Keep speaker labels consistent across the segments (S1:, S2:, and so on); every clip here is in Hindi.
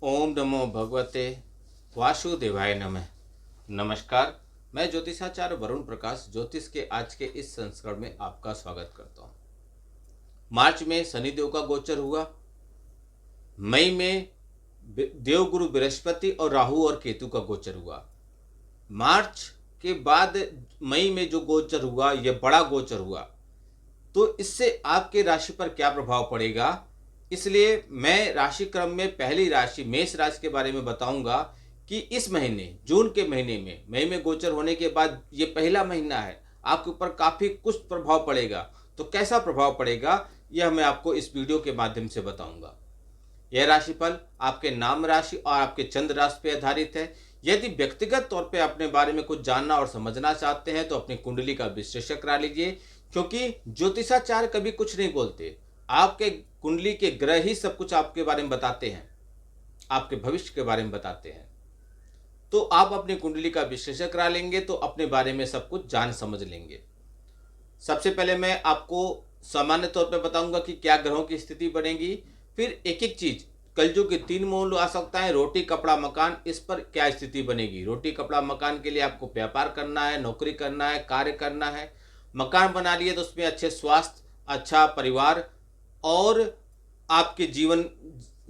S1: ओम नमो भगवते वासुदेवाय नमः। नमस्कार, मैं ज्योतिषाचार्य वरुण प्रकाश ज्योतिष के आज के इस संस्करण में आपका स्वागत करता हूँ। मार्च में शनिदेव का गोचर हुआ। मई में देवगुरु बृहस्पति और राहु और केतु का गोचर हुआ। मार्च के बाद मई में जो गोचर हुआ यह बड़ा गोचर हुआ, तो इससे आपके राशि पर क्या प्रभाव पड़ेगा, इसलिए मैं राशि क्रम में पहली राशि मेष राशि के बारे में बताऊंगा कि इस महीने जून के महीने में मई में गोचर होने के बाद ये पहला महीना है, आपके ऊपर काफ़ी कुछ प्रभाव पड़ेगा। तो कैसा प्रभाव पड़ेगा यह मैं आपको इस वीडियो के माध्यम से बताऊंगा। यह राशिफल आपके नाम राशि और आपके चंद्र राशि पर आधारित है। यदि व्यक्तिगत तौर पे अपने बारे में कुछ जानना और समझना चाहते हैं तो अपनी कुंडली का विश्लेषण करा लीजिए, क्योंकि ज्योतिषाचार्य कभी कुछ नहीं बोलते। आपके कुंडली के ग्रह ही सब कुछ आपके बारे में बताते हैं, आपके भविष्य के बारे में बताते हैं। तो आप अपनी कुंडली का विश्लेषण करा लेंगे तो अपने बारे में सब कुछ जान समझ लेंगे। सबसे पहले मैं आपको सामान्य तौर पर बताऊंगा कि क्या ग्रहों की स्थिति बनेगी, फिर एक एक चीज कलयुग के 3 मूल आ सकता है, रोटी कपड़ा मकान, इस पर क्या स्थिति बनेगी। रोटी कपड़ा मकान के लिए आपको व्यापार करना है, नौकरी करना है, कार्य करना है। मकान बना लिए तो उसमें अच्छे स्वास्थ्य, अच्छा परिवार और आपके जीवन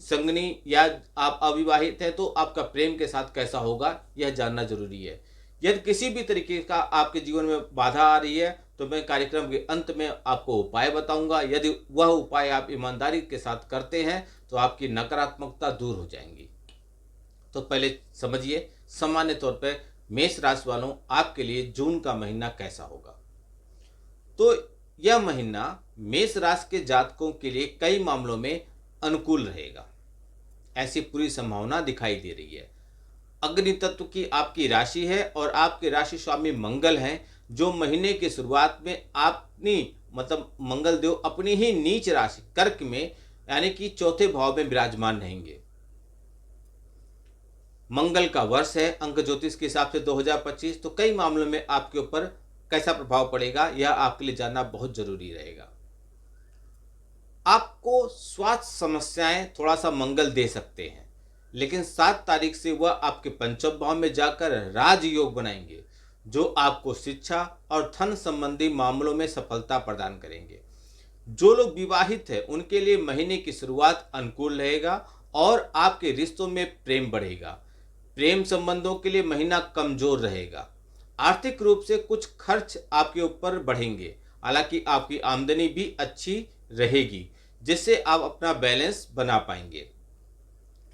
S1: संगनी, या आप अविवाहित हैं तो आपका प्रेम के साथ कैसा होगा यह जानना जरूरी है। यदि किसी भी तरीके का आपके जीवन में बाधा आ रही है तो मैं कार्यक्रम के अंत में आपको उपाय बताऊंगा। यदि वह उपाय आप ईमानदारी के साथ करते हैं तो आपकी नकारात्मकता दूर हो जाएंगी। तो पहले समझिए सामान्य तौर पर मेष राशि वालों आपके लिए जून का महीना कैसा होगा। तो यह महीना मेष राशि के जातकों के लिए कई मामलों में अनुकूल रहेगा, ऐसी पूरी संभावना दिखाई दे रही है। अग्नि तत्व की आपकी राशि है और आपके राशि स्वामी मंगल हैं, जो महीने की शुरुआत में अपनी मंगल देव अपनी ही नीच राशि कर्क में यानी कि चौथे भाव में विराजमान रहेंगे। मंगल का वर्ष है अंक ज्योतिष के हिसाब से 2025। तो कई मामलों में आपके ऊपर कैसा प्रभाव पड़ेगा यह आपके लिए जानना बहुत जरूरी रहेगा। आपको स्वास्थ्य समस्याएं थोड़ा सा मंगल दे सकते हैं, लेकिन 7 तारीख से वह आपके पंचम भाव में जाकर राजयोग बनाएंगे, जो आपको शिक्षा और धन संबंधी मामलों में सफलता प्रदान करेंगे। जो लोग विवाहित हैं उनके लिए महीने की शुरुआत अनुकूल रहेगा और आपके रिश्तों में प्रेम बढ़ेगा। प्रेम संबंधों के लिए महीना कमजोर रहेगा। आर्थिक रूप से कुछ खर्च आपके ऊपर बढ़ेंगे, हालांकि आपकी आमदनी भी अच्छी रहेगी, जिससे आप अपना बैलेंस बना पाएंगे।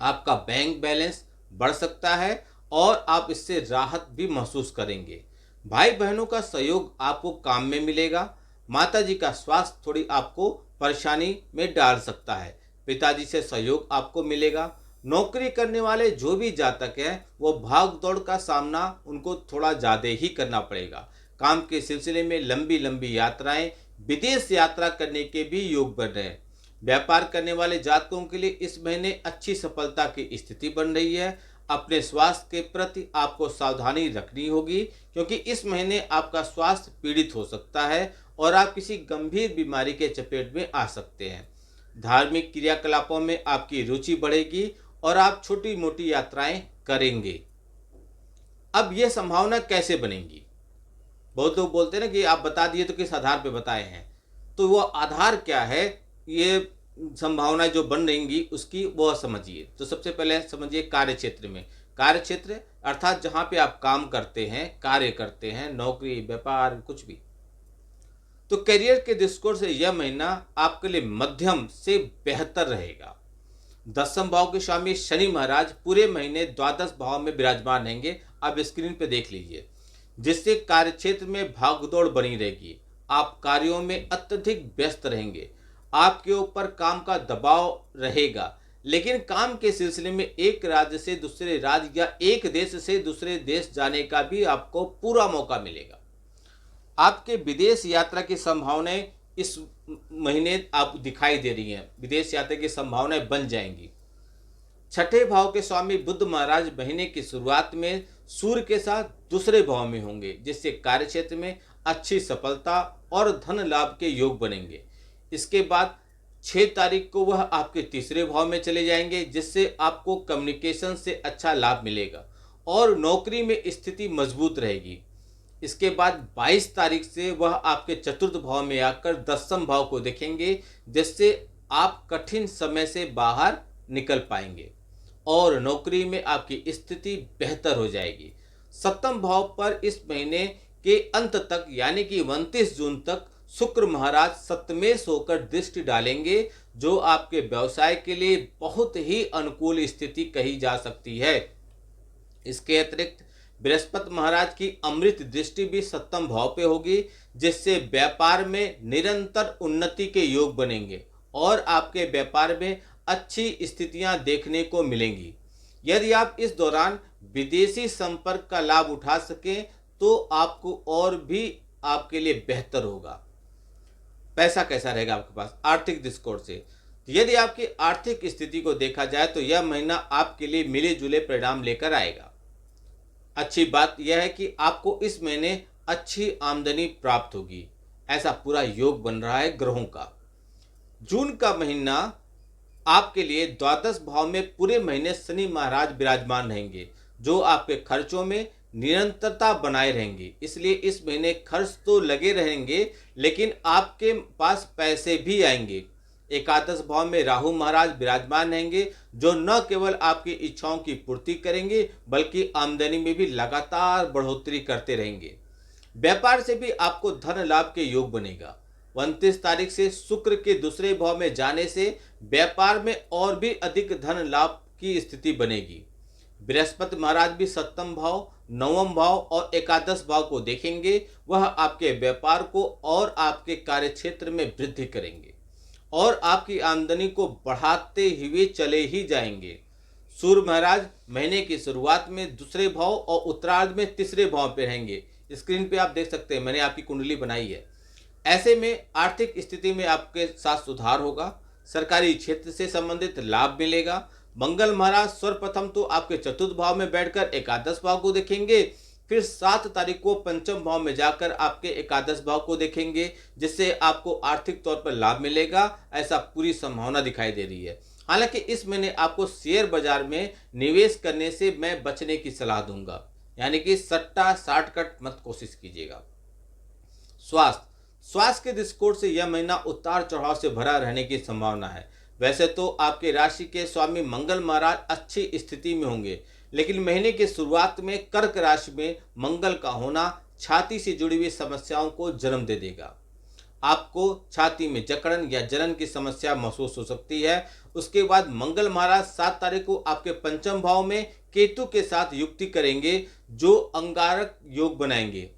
S1: आपका बैंक बैलेंस बढ़ सकता है और आप इससे राहत भी महसूस करेंगे। भाई बहनों का सहयोग आपको काम में मिलेगा। माताजी का स्वास्थ्य थोड़ी आपको परेशानी में डाल सकता है। पिताजी से सहयोग आपको मिलेगा। नौकरी करने वाले जो भी जातक हैं वो भाग दौड़ का सामना उनको थोड़ा ज़्यादा ही करना पड़ेगा। काम के सिलसिले में लंबी लंबी यात्राएं, विदेश यात्रा करने के भी योग बन रहे हैं। व्यापार करने वाले जातकों के लिए इस महीने अच्छी सफलता की स्थिति बन रही है। अपने स्वास्थ्य के प्रति आपको सावधानी रखनी होगी, क्योंकि इस महीने आपका स्वास्थ्य पीड़ित हो सकता है और आप किसी गंभीर बीमारी के चपेट में आ सकते हैं। धार्मिक क्रियाकलापों में आपकी रुचि बढ़ेगी और आप छोटी मोटी यात्राएं करेंगे। अब यह संभावना कैसे बनेगी? बहुत लोग बोलते हैं ना कि आप बता दिए तो किस आधार पर बताए हैं, तो वो आधार क्या है, ये संभावनाएं जो बन रहेंगी उसकी वो समझिए। तो सबसे पहले समझिए कार्य क्षेत्र में। कार्य क्षेत्र अर्थात जहां पे आप काम करते हैं, कार्य करते हैं, नौकरी, व्यापार, कुछ भी। तो करियर के दृष्टिकोण से यह महीना आपके लिए मध्यम से बेहतर रहेगा। 10वें भाव के स्वामी शनि महाराज पूरे महीने द्वादश भाव में विराजमान रहेंगे। अब स्क्रीन पे देख लीजिए, जिससे कार्य क्षेत्र में भागदौड़ बनी रहेगी। आप कार्यों में अत्यधिक व्यस्त रहेंगे। आपके ऊपर काम का दबाव रहेगा, लेकिन काम के सिलसिले में एक राज्य से दूसरे राज्य या एक देश से दूसरे देश जाने का भी आपको पूरा मौका मिलेगा। आपके विदेश यात्रा की संभावनाएं इस महीने आप दिखाई दे रही हैं। विदेश यात्रा की संभावनाएं बन जाएंगी। 6ठे भाव के स्वामी बुध महाराज महीने की शुरुआत में सूर्य के साथ दूसरे भाव में होंगे, जिससे कार्य क्षेत्र में अच्छी सफलता और धन लाभ के योग बनेंगे। इसके बाद 6 तारीख को वह आपके तीसरे भाव में चले जाएंगे, जिससे आपको कम्युनिकेशन से अच्छा लाभ मिलेगा और नौकरी में स्थिति मजबूत रहेगी। इसके बाद 22 तारीख से वह आपके चतुर्थ भाव में आकर 10वें भाव को देखेंगे, जिससे आप कठिन समय से बाहर निकल पाएंगे और नौकरी में आपकी स्थिति बेहतर हो जाएगी। 7वें भाव पर इस महीने के अंत तक यानी कि 29 जून तक शुक्र महाराज सप्तमेश होकर दृष्टि डालेंगे, जो आपके व्यवसाय के लिए बहुत ही अनुकूल स्थिति कही जा सकती है। इसके अतिरिक्त बृहस्पति महाराज की अमृत दृष्टि भी 7वें भाव पे होगी, जिससे व्यापार में निरंतर उन्नति के योग बनेंगे और आपके व्यापार में अच्छी स्थितियां देखने को मिलेंगी। यदि आप इस दौरान विदेशी संपर्क का लाभ उठा सकें तो आपको और भी आपके लिए बेहतर होगा। पैसा कैसा रहेगा आपके पास आर्थिक दृष्टिकोण से? यदि आपकी आर्थिक स्थिति को देखा जाए तो यह महीना आपके लिए मिले जुले परिणाम लेकर आएगा। अच्छी बात यह है कि आपको इस महीने अच्छी आमदनी प्राप्त होगी, ऐसा पूरा योग बन रहा है ग्रहों का। जून का महीना आपके लिए द्वादश भाव में पूरे महीने शनि महाराज विराजमान रहेंगे, जो आपके खर्चों में निरंतरता बनाए रहेंगे। इसलिए इस महीने खर्च तो लगे रहेंगे, लेकिन आपके पास पैसे भी आएंगे। एकादश भाव में राहु महाराज विराजमान रहेंगे, जो न केवल आपकी इच्छाओं की पूर्ति करेंगे बल्कि आमदनी में भी लगातार बढ़ोतरी करते रहेंगे। व्यापार से भी आपको धन लाभ के योग बनेगा। 29 तारीख से शुक्र के दूसरे भाव में जाने से व्यापार में और भी अधिक धन लाभ की स्थिति बनेगी। बृहस्पति महाराज भी 7वें भाव, 9वें भाव और एकादश भाव को देखेंगे। वह आपके व्यापार को और आपके कार्य क्षेत्र में वृद्धि करेंगे और आपकी आमदनी को बढ़ाते हुए चले ही जाएंगे। सूर्य महाराज महीने की शुरुआत में दूसरे भाव और उत्तरार्ध में तीसरे भाव पे रहेंगे। स्क्रीन पे आप देख सकते हैं, मैंने आपकी कुंडली बनाई है। ऐसे में आर्थिक स्थिति में आपके साथ सुधार होगा, सरकारी क्षेत्र से संबंधित लाभ मिलेगा। मंगल महाराज सर्वप्रथम तो आपके चतुर्थ भाव में बैठकर एकादश भाव को देखेंगे, फिर 7 तारीख को पंचम भाव में जाकर आपके एकादश भाव को देखेंगे, जिससे आपको आर्थिक तौर पर लाभ मिलेगा, ऐसा पूरी संभावना दिखाई दे रही है। हालांकि इस महीने आपको शेयर बाजार में निवेश करने से मैं बचने की सलाह दूंगा, यानी कि सट्टा शॉर्टकट मत कोशिश कीजिएगा। स्वास्थ्य के दृष्टिकोण से यह महीना उतार चढ़ाव से भरा रहने की संभावना है। वैसे तो आपके राशि के स्वामी मंगल महाराज अच्छी स्थिति में होंगे, लेकिन महीने की शुरुआत में कर्क राशि में मंगल का होना छाती से जुड़ी हुई समस्याओं को जन्म दे देगा। आपको छाती में जकड़न या जलन की समस्या महसूस हो सकती है। उसके बाद मंगल महाराज 7 तारीख को आपके पंचम भाव में केतु के साथ युक्ति करेंगे, जो अंगारक योग बनाएंगे।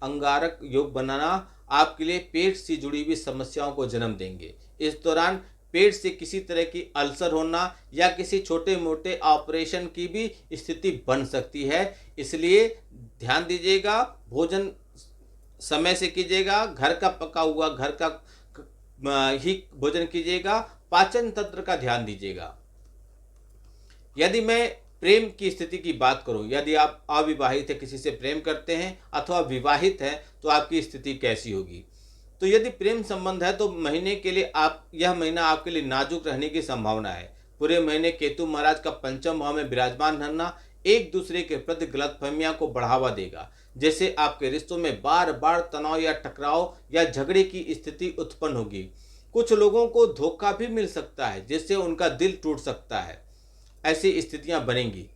S1: अंगारक योग बनाना आपके लिए पेट से जुड़ी हुई समस्याओं को जन्म देंगे। इस दौरान पेट से किसी तरह की अल्सर होना या किसी छोटे मोटे ऑपरेशन की भी स्थिति बन सकती है, इसलिए ध्यान दीजिएगा। भोजन समय से कीजिएगा, घर का पका हुआ घर का ही भोजन कीजिएगा, पाचन तंत्र का ध्यान दीजिएगा। यदि मैं प्रेम की स्थिति की बात करूं, यदि आप अविवाहित है, किसी से प्रेम करते हैं अथवा विवाहित हैं, तो आपकी स्थिति कैसी होगी? तो यदि प्रेम संबंध है तो महीने के लिए यह महीना आपके लिए नाजुक रहने की संभावना है। पूरे महीने केतु महाराज का पंचम भाव में विराजमान रहना एक दूसरे के प्रति गलतफहमियां को बढ़ावा देगा, जैसे आपके रिश्तों में बार बार तनाव या टकराव या झगड़े की स्थिति उत्पन्न होगी। कुछ लोगों को धोखा भी मिल सकता है, जिससे उनका दिल टूट सकता है। ऐसी स्थितियां बनेंगी।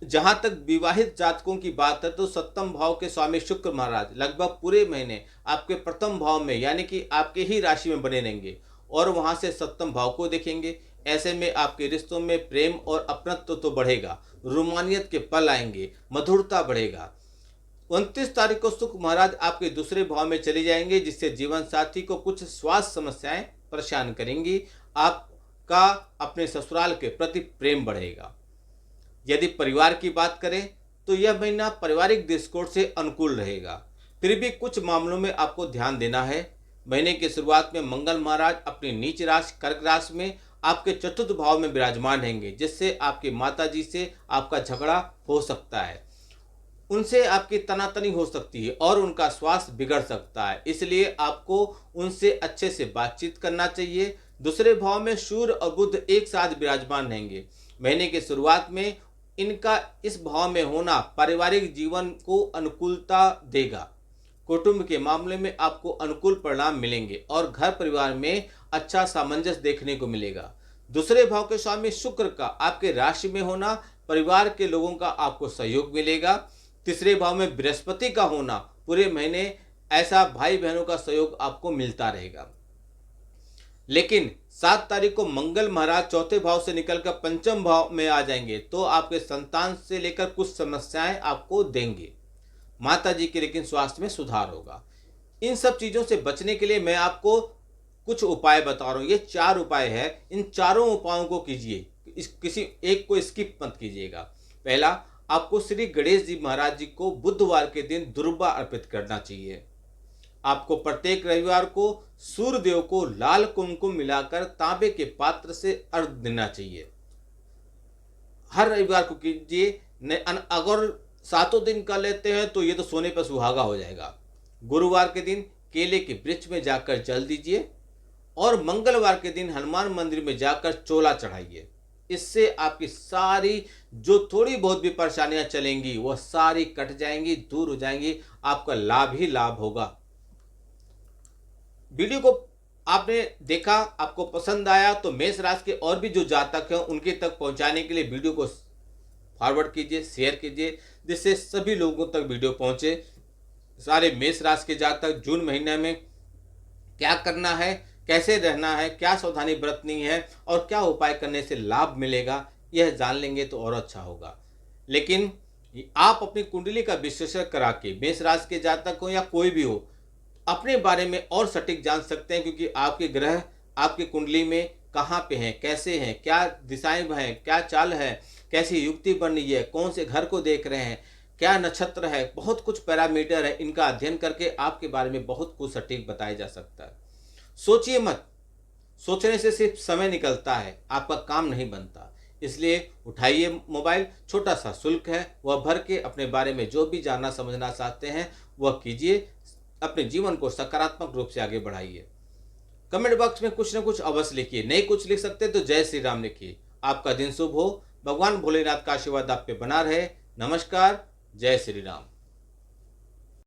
S1: जहां तक विवाहित जातकों की बात है तो 7वें भाव के स्वामी शुक्र महाराज लगभग पूरे महीने आपके प्रथम भाव में यानी कि आपके ही राशि में बने रहेंगे और वहां से 7वें भाव को देखेंगे। ऐसे में आपके रिश्तों में प्रेम और अपनत्व तो बढ़ेगा, रोमानियत के पल आएंगे, मधुरता बढ़ेगा। 29 तारीख को शुक्र महाराज आपके दूसरे भाव में चले जाएंगे, जिससे जीवन साथी को कुछ स्वास्थ्य समस्याएं परेशान करेंगी। आपका अपने ससुराल के प्रति प्रेम बढ़ेगा। यदि परिवार की बात करें तो यह महीना पारिवारिक दृष्टिकोण से अनुकूल रहेगा, फिर भी कुछ मामलों में आपको ध्यान देना है। महीने की शुरुआत में मंगल महाराज अपनी नीच राशि कर्क राशि में आपके चतुर्थ भाव में विराजमान रहेंगे, जिससे आपकी माताजी से आपका झगड़ा हो सकता है। उनसे आपकी तनातनी हो सकती है और उनका स्वास्थ्य बिगड़ सकता है। इसलिए आपको उनसे अच्छे से बातचीत करना चाहिए। दूसरे भाव में सूर्य और बुध एक साथ विराजमान रहेंगे। महीने की शुरुआत में इनका इस भाव में होना पारिवारिक जीवन को अनुकूलता देगा। कुटुंब के मामले में आपको अनुकूल परिणाम मिलेंगे और घर परिवार में अच्छा सामंजस्य देखने को मिलेगा। दूसरे भाव के स्वामी शुक्र का आपके राशि में होना परिवार के लोगों का आपको सहयोग मिलेगा। तीसरे भाव में बृहस्पति का होना पूरे महीने ऐसा भाई बहनों का सहयोग आपको मिलता रहेगा। लेकिन 7 तारीख को मंगल महाराज चौथे भाव से निकलकर पंचम भाव में आ जाएंगे तो आपके संतान से लेकर कुछ समस्याएं आपको देंगे। माता जी के लेकिन स्वास्थ्य में सुधार होगा। इन सब चीज़ों से बचने के लिए मैं आपको कुछ उपाय बता रहा हूँ। ये 4 उपाय है। इन चारों उपायों को कीजिए, किसी एक को स्किप मत कीजिएगा। पहला, आपको श्री गणेश जी महाराज जी को बुधवार के दिन दुर्वा अर्पित करना चाहिए। आपको प्रत्येक रविवार को सूर्य देव को लाल कुमकुम मिलाकर तांबे के पात्र से अर्घ देना चाहिए। हर रविवार को कीजिए। अगर 7 दिन कर लेते हैं तो ये तो सोने पर सुहागा हो जाएगा। गुरुवार के दिन केले के वृक्ष में जाकर जल दीजिए और मंगलवार के दिन हनुमान मंदिर में जाकर चोला चढ़ाइए। इससे आपकी सारी जो थोड़ी बहुत भी परेशानियां चलेंगी वह सारी कट जाएंगी, दूर हो जाएंगी। आपका लाभ ही लाभ होगा। वीडियो को आपने देखा, आपको पसंद आया तो मेष राशि के और भी जो जातक हैं उनके तक पहुंचाने के लिए वीडियो को फॉरवर्ड कीजिए, शेयर कीजिए, जिससे सभी लोगों तक वीडियो पहुंचे। सारे मेष राशि के जातक जून महीने में क्या करना है, कैसे रहना है, क्या सावधानी बरतनी है और क्या उपाय करने से लाभ मिलेगा, यह जान लेंगे तो और अच्छा होगा। लेकिन आप अपनी कुंडली का विश्लेषण करा के मेष राशि के जातक हो या कोई भी हो, अपने बारे में और सटीक जान सकते हैं, क्योंकि आपके ग्रह आपकी कुंडली में कहाँ पे हैं, कैसे हैं, क्या दिशाएं हैं, क्या चाल है, कैसी युक्ति बन रही है, कौन से घर को देख रहे हैं, क्या नक्षत्र है, बहुत कुछ पैरामीटर है। इनका अध्ययन करके आपके बारे में बहुत कुछ सटीक बताया जा सकता है। सोचिए मत, सोचने से सिर्फ समय निकलता है, आपका काम नहीं बनता। इसलिए उठाइए मोबाइल, छोटा सा शुल्क है, वह भर के अपने बारे में जो भी जानना समझना चाहते हैं वह कीजिए। अपने जीवन को सकारात्मक रूप से आगे बढ़ाइए। कमेंट बॉक्स में कुछ न कुछ अवश्य लिखिए। नहीं कुछ लिख सकते तो जय श्री राम लिखिए। आपका दिन शुभ हो। भगवान भोलेनाथ का आशीर्वाद आप पे बना रहे। नमस्कार। जय श्री राम।